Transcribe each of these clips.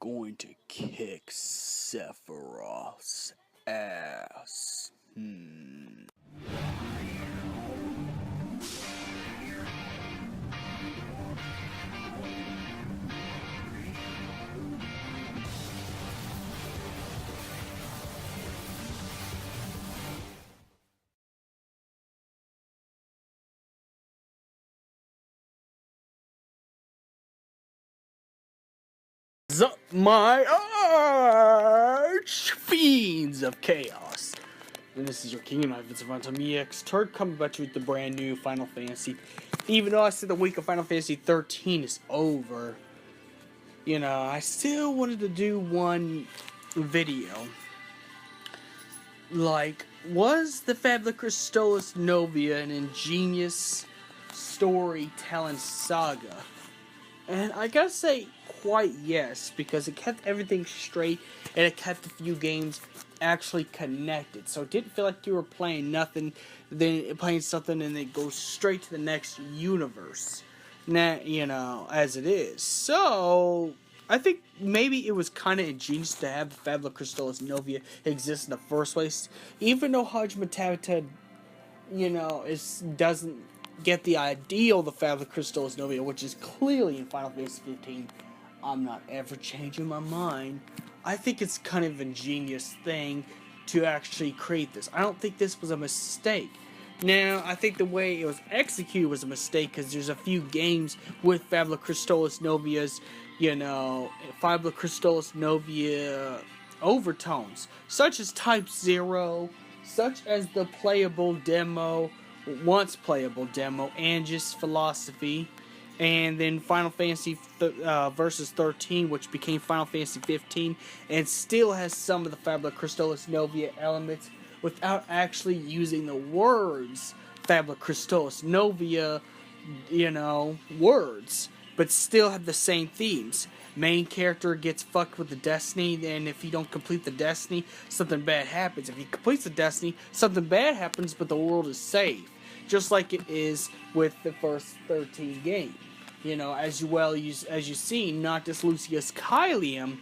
going to kick Sephiroth's ass. Up my arch fiends of chaos. And this is your king and I, Vincent Phantom EX Turd, coming back to you with the brand new Final Fantasy. Even though I said the week of Final Fantasy 13 is over, I still wanted to do one video. Like, was the Fabula Crystallis Novia an ingenious storytelling saga? And I gotta say, quite yes, because it kept everything straight and it kept a few games actually connected. So it didn't feel like you were playing nothing, then playing something, and then go straight to the next universe. Now, as it is. So I think maybe it was kind of ingenious to have the Fabula Crystallis Novia exist in the first place, even though Hajime Tabata, doesn't get the ideal of the Fabula Crystallis Novia, which is clearly in Final Fantasy 15. I'm not ever changing my mind. I think it's kind of an ingenious thing to actually create this. I don't think this was a mistake. Now, I think the way it was executed was a mistake, because there's a few games with Fabula Crystallis Novia's, Fabula Crystallis Novia overtones, such as Type 0, such as the playable demo, once playable demo, Angus Philosophy, and then Final Fantasy Versus 13, which became Final Fantasy 15, and still has some of the Fabula Crystallis Novia elements without actually using the words Fabula Crystallis Novia, words, but still have the same themes. Main character gets fucked with the destiny, and if you don't complete the destiny, something bad happens. If he completes the destiny, something bad happens, but the world is safe. Just like it is with the first 13 game. As you see, Noctis Lucius Caelium,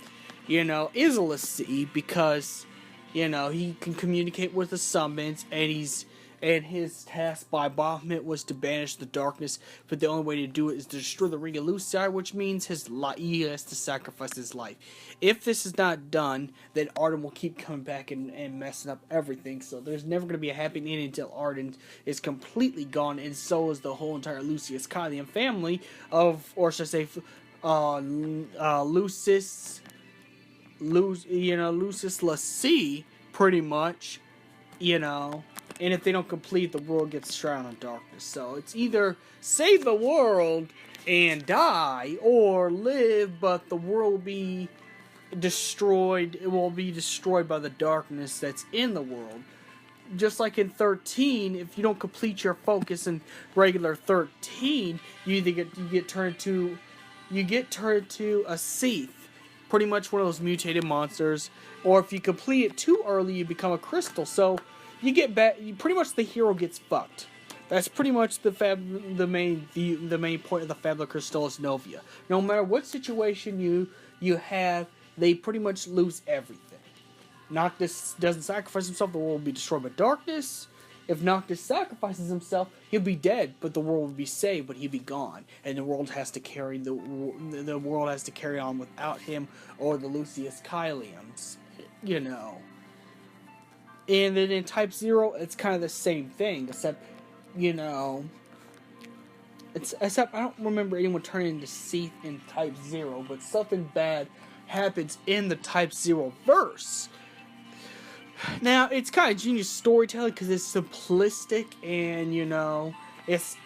is a lessee because, he can communicate with the summons, and his task by Bahamut was to banish the darkness, but the only way to do it is to destroy the Ring of Luci, which means he has to sacrifice his life. If this is not done, then Arden will keep coming back and messing up everything, so there's never going to be a happy ending until Arden is completely gone, and so is the whole entire Lucius Caelium family or should I say, Lucis Lassie, pretty much, and if they don't complete, the world gets shrouded in darkness. So it's either save the world and die, or live, but the world will be destroyed. It will be destroyed by the darkness that's in the world. Just like in 13, if you don't complete your focus in regular 13, you get turned into a Seath, pretty much one of those mutated monsters. Or if you complete it too early, you become a crystal. So you get back. Pretty much the hero gets fucked. That's pretty much the main point of the Fabula Crystallis Novia. No matter what situation you have, they pretty much lose everything. Noctis doesn't sacrifice himself, the world will be destroyed by darkness. If Noctis sacrifices himself, he'll be dead, but the world will be saved, but he'll be gone, and the world has to carry on without him or the Lucius Caeliums, And then in Type 0, it's kind of the same thing, except I don't remember anyone turning into Seath in Type 0, but something bad happens in the Type 0 verse. Now, it's kind of genius storytelling because it's simplistic, and it's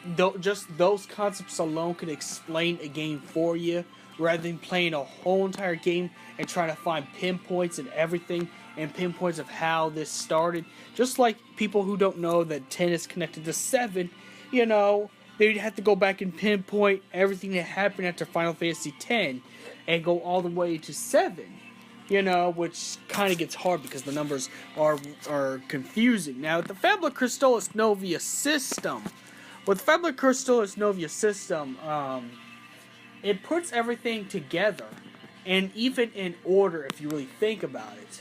just those concepts alone can explain a game for you, rather than playing a whole entire game and trying to find pinpoints and everything, and pinpoints of how this started. Just like people who don't know that 10 is connected to 7, they'd have to go back and pinpoint everything that happened after Final Fantasy 10 and go all the way to 7. Which kind of gets hard because the numbers are confusing. Now, with the Fabula Crystallis Novia system, it puts everything together And even in order, if you really think about it,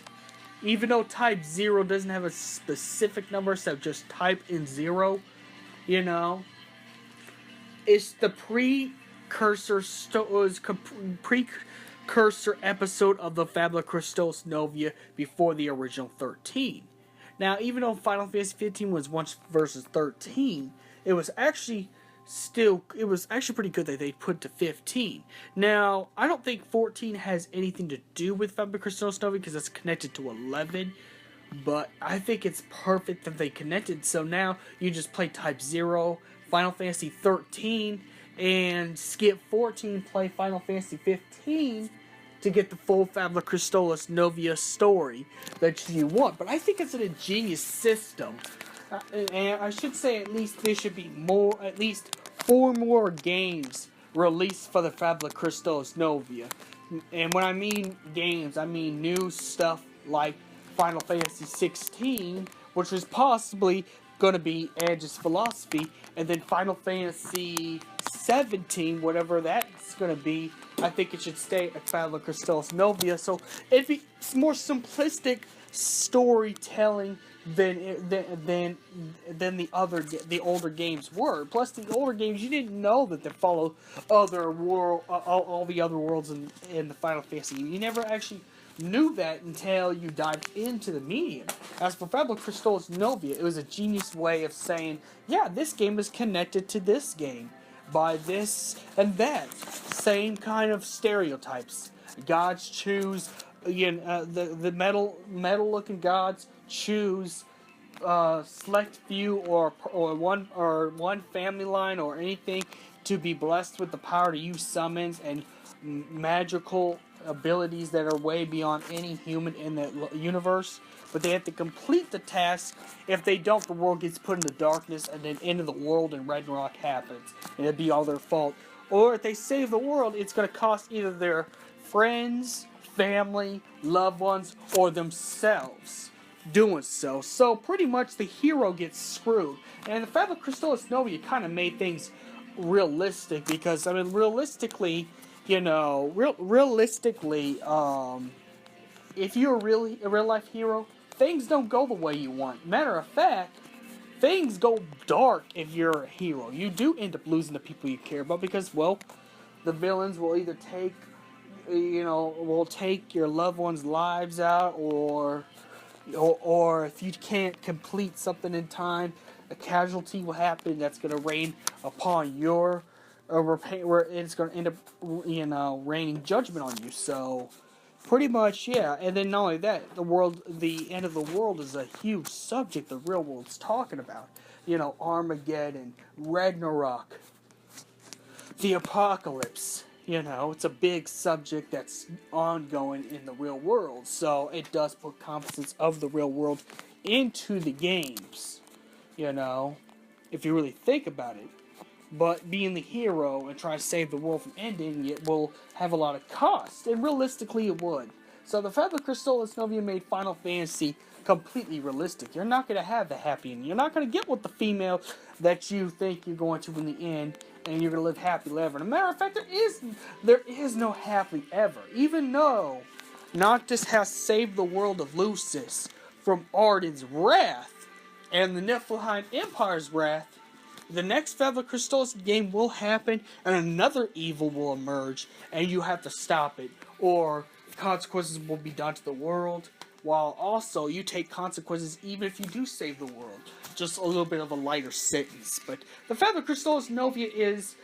even though Type 0 doesn't have a specific number, except just type in 0, you know, it's the precursor episode of the Fabula Crystallis Novia before the original 13. Now, even though Final Fantasy 15 was 1 versus 13, it was actually pretty good that they put to 15. Now, I don't think 14 has anything to do with Fabula Crystallis Novia because it's connected to 11, but I think it's perfect that they connected. So now you just play Type 0, Final Fantasy 13, and skip 14, play Final Fantasy 15 to get the full Fabula Crystallis Novia story that you want. But I think it's an ingenious system. And I should say at least there should be at least 4 more games released for the Fabula Crystallis Novia. And when I mean games, I mean new stuff like Final Fantasy 16, which was possibly going to be Edge's Philosophy, and then Final Fantasy 17, whatever that's going to be, I think it should stay at Fabula Crystallis Novia. So it'd be more simplistic storytelling than the older games were. Plus, the older games, you didn't know that they follow all the other worlds in the Final Fantasy. You never actually knew that until you dived into the medium. As for Fabula Crystallis Novia, it was a genius way of saying, yeah, this game is connected to this game by this and that. Same kind of stereotypes. Gods choose, the metal-looking gods choose select few or one family line or anything to be blessed with the power to use summons and magical abilities that are way beyond any human in the universe. But they have to complete the task. If they don't, the world gets put into darkness, and then end of the world and Ragnarok happens, and it'd be all their fault. Or if they save the world, it's going to cost either their friends, family, loved ones, or themselves doing so. So pretty much the hero gets screwed. And the Fabula Crystallis Novia kind of made things realistic, because I mean, realistically, if you're really a real life hero, things don't go the way you want. Matter of fact, things go dark if you're a hero. You do end up losing the people you care about, because, well, the villains will either take your loved ones' lives out, or if you can't complete something in time, a casualty will happen that's going to rain upon your where it's going to end up raining judgment on you. So pretty much, yeah. And then not only that, the end of the world is a huge subject the real world's talking about. Armageddon, Ragnarok, the apocalypse. It's a big subject that's ongoing in the real world. So it does put components of the real world into the games, if you really think about it. But being the hero and trying to save the world from ending, it will have a lot of cost. And realistically, it would. So the Fabula Crystallis Novia made Final Fantasy completely realistic. You're not going to have the happy ending. You're not going to get with the female that you think you're going to in the end, and you're going to live happily ever. And a matter of fact, there is no happily ever. Even though Noctis has saved the world of Lucis from Arden's wrath and the Niflheim Empire's wrath, the next Fabula Crystallis game will happen, and another evil will emerge, and you have to stop it, or consequences will be done to the world, while also you take consequences even if you do save the world. Just a little bit of a lighter sentence. But the Fabula Crystallis Novia is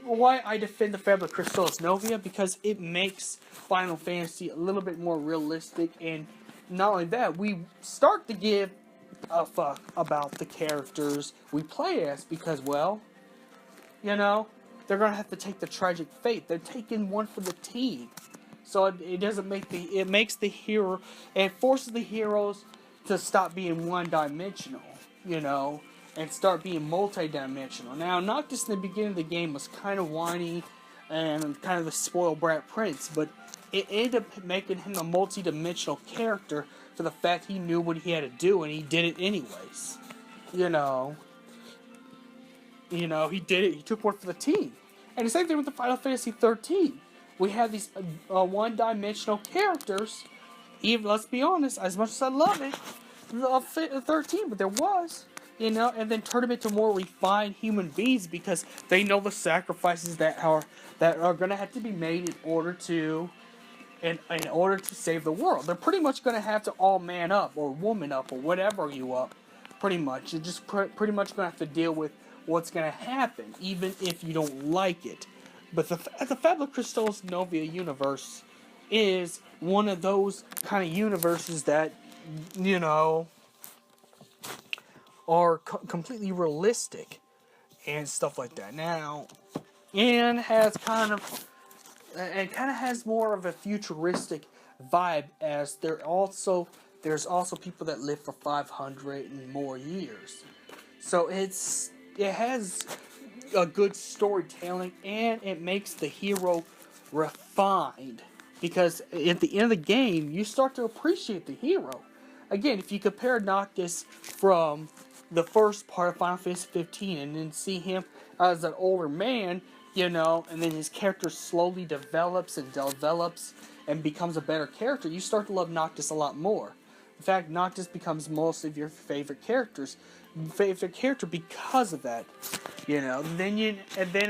why I defend the Fabula Crystallis Novia, because it makes Final Fantasy a little bit more realistic, and not only that, we start to give a fuck about the characters we play as, because, well, they're gonna have to take the tragic fate. They're taking one for the team. So it makes the hero, it forces the heroes to stop being one-dimensional, and start being multi-dimensional. Now, Noctis in the beginning of the game was kind of whiny and kind of the spoiled brat prince, but it ended up making him a multi-dimensional character for the fact he knew what he had to do, and he did it anyways. He did it. He took one for the team. And the same thing with the Final Fantasy 13. we have these one-dimensional characters. Even, let's be honest, as much as I love it, 13, but there was, and then turn them into more refined human beings because they know the sacrifices that are going to have to be made in order to save the world. They're pretty much going to have to all man up or woman up or whatever you up. Pretty much, you're just pretty much going to have to deal with what's going to happen, even if you don't like it. But the Fabula Crystallis Novia universe is one of those kind of universes that, are completely realistic and stuff like that. Now, and has more of a futuristic vibe, as there's also people that live for 500 and more years. So it has a good storytelling, and it makes the hero refined, because at the end of the game you start to appreciate the hero. Again, if you compare Noctis from the first part of Final Fantasy 15 and then see him as an older man, and then his character slowly develops and becomes a better character, you start to love Noctis a lot more. In fact, Noctis becomes most of your favorite character because of that. Then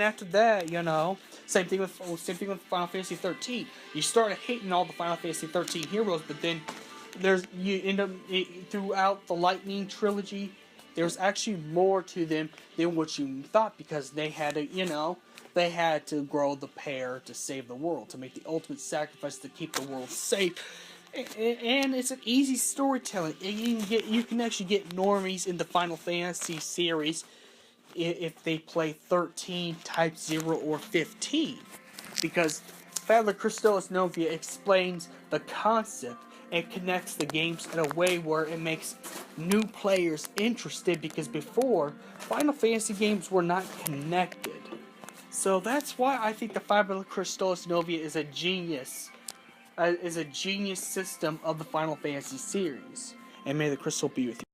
after that, same thing with Final Fantasy 13. You start hating all the Final Fantasy 13 heroes, but then you end up throughout the Lightning trilogy, there's actually more to them than what you thought, because they had to grow the pair to save the world, to make the ultimate sacrifice to keep the world safe. And it's an easy storytelling. You can actually get normies in the Final Fantasy series if they play 13, Type 0, or 15. Because Fabula Crystallis Novia explains the concept and connects the games in a way where it makes new players interested, because before, Final Fantasy games were not connected. So that's why I think the Fabula Crystallis Novia is a genius system of the Final Fantasy series. And may the crystal be with you.